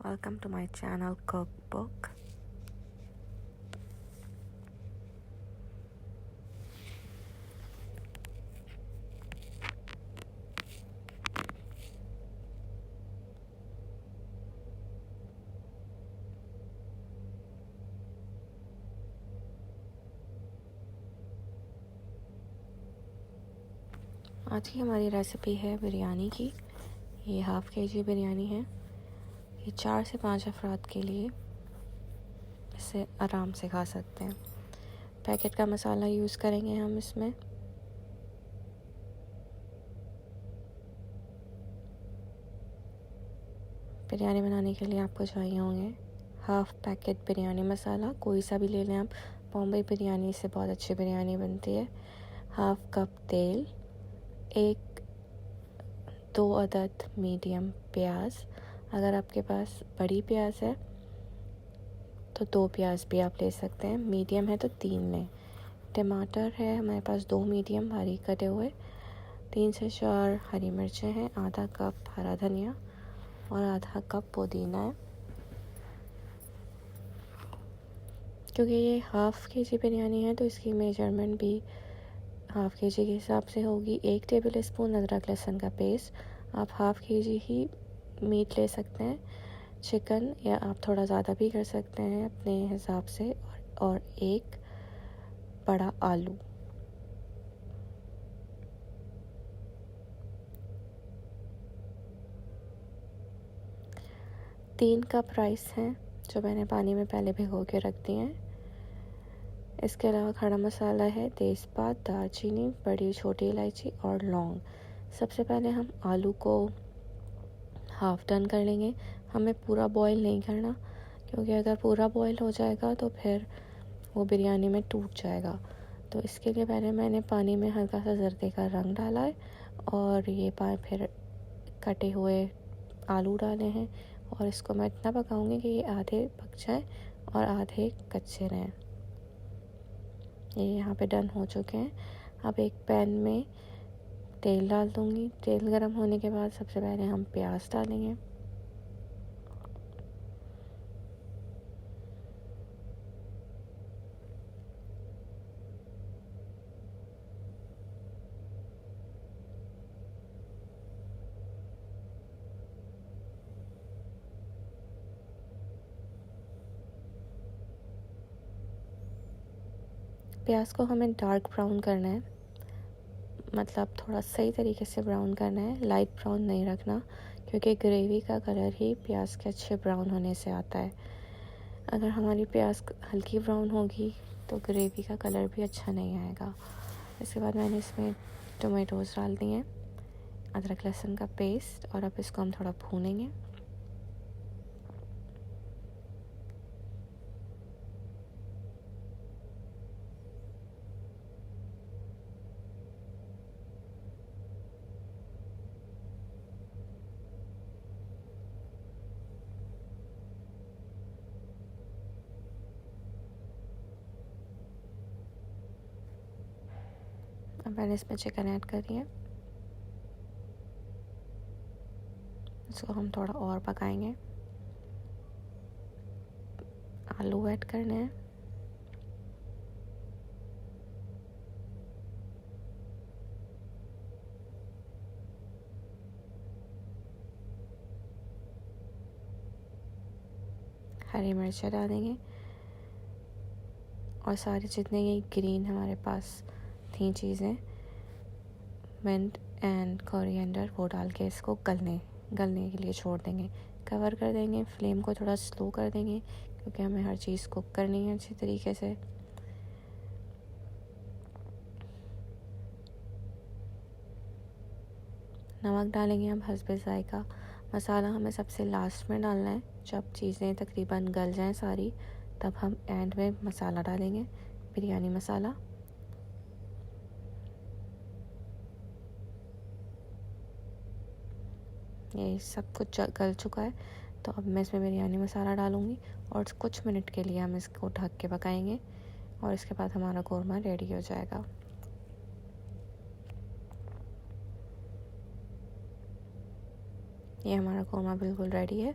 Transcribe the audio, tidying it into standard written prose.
Welcome to my channel Cookbook. आज की हमारी रेसिपी है बिरयानी की। ये हाफ़ kg बिरयानी है। ये 4 से 5 अफराद के लिए इसे आराम से खा सकते हैं। पैकेट का मसाला यूज़ करेंगे हम इसमें। बिरयानी बनाने के लिए आपको चाहिए होंगे हाफ़ पैकेट बिरयानी मसाला, कोई सा भी ले लें आप। बॉम्बे बिरयानी से बहुत अच्छी बिरयानी बनती है। हाफ़ कप तेल, 2 अदद मीडियम प्याज। अगर आपके पास बड़ी प्याज है तो 2 प्याज भी आप ले सकते हैं, मीडियम है तो 3 लें। टमाटर है हमारे पास 2 मीडियम बारीक कटे हुए, 3 से 4 हरी मिर्चें हैं, आधा कप हरा धनिया और आधा कप पुदीना है। क्योंकि ये हाफ़ kg बिरयानी है तो इसकी मेजरमेंट भी हाफ़ kg के हिसाब से होगी। 1 टेबल स्पून अदरक लहसुन का पेस्ट। आप हाफ़ kg ही मीट ले सकते हैं, चिकन, या आप थोड़ा ज़्यादा भी कर सकते हैं अपने हिसाब से। और 1 बड़ा आलू। तीन कप राइस हैं जो मैंने पानी में पहले भिगो के रख दिए हैं। इसके अलावा खड़ा मसाला है तेज़पात, दालचीनी, बड़ी छोटी इलायची और लौंग। सबसे पहले हम आलू को हाफ़ टर्न कर लेंगे। हमें पूरा बॉईल नहीं करना, क्योंकि अगर पूरा बॉईल हो जाएगा तो फिर वो बिरयानी में टूट जाएगा। तो इसके लिए पहले मैंने पानी में हल्का सा जर्दे का रंग डाला है और ये फिर कटे हुए आलू डाले हैं और इसको मैं इतना पकाऊंगी कि ये आधे पक जाएं और आधे कच्चे रहें। ये यहाँ पे डन हो चुके हैं। अब एक पैन में तेल डाल दूँगी। तेल गर्म होने के बाद सबसे पहले हम प्याज डालेंगे। प्याज को हमें डार्क ब्राउन करना है, मतलब थोड़ा सही तरीके से ब्राउन करना है, लाइट ब्राउन नहीं रखना, क्योंकि ग्रेवी का कलर ही प्याज के अच्छे ब्राउन होने से आता है। अगर हमारी प्याज हल्की ब्राउन होगी तो ग्रेवी का कलर भी अच्छा नहीं आएगा। इसके बाद मैंने इसमें टोमेटोज़ डाल दिए हैं, अदरक लहसुन का पेस्ट, और अब इसको हम थोड़ा भूनेंगे। अब मैंने इसमें चिकन ऐड कर दिया। इसको हम थोड़ा और पकाएंगे। आलू ऐड करने हैं। हरी मिर्चें डालेंगे और सारे जितने ये ग्रीन हमारे पास थी चीज़ें, मिंट एंड कोरिएंडर, वो डाल के इसको गलने के लिए छोड़ देंगे। कवर कर देंगे, फ्लेम को थोड़ा स्लो कर देंगे, क्योंकि हमें हर चीज़ कुक करनी है अच्छी तरीके से। नमक डालेंगे हम हस्बे ज़ायका। मसाला हमें सबसे लास्ट में डालना है, जब चीज़ें तकरीबन गल जाएं सारी, तब हम एंड में मसाला डालेंगे, बिरयानी मसाला। ये सब कुछ गल चुका है, तो अब मैं इसमें बिरयानी मसाला डालूँगी और कुछ मिनट के लिए हम इसको ढक के पकाएंगे और इसके बाद हमारा कोरमा रेडी हो जाएगा। ये हमारा कोरमा बिल्कुल रेडी है।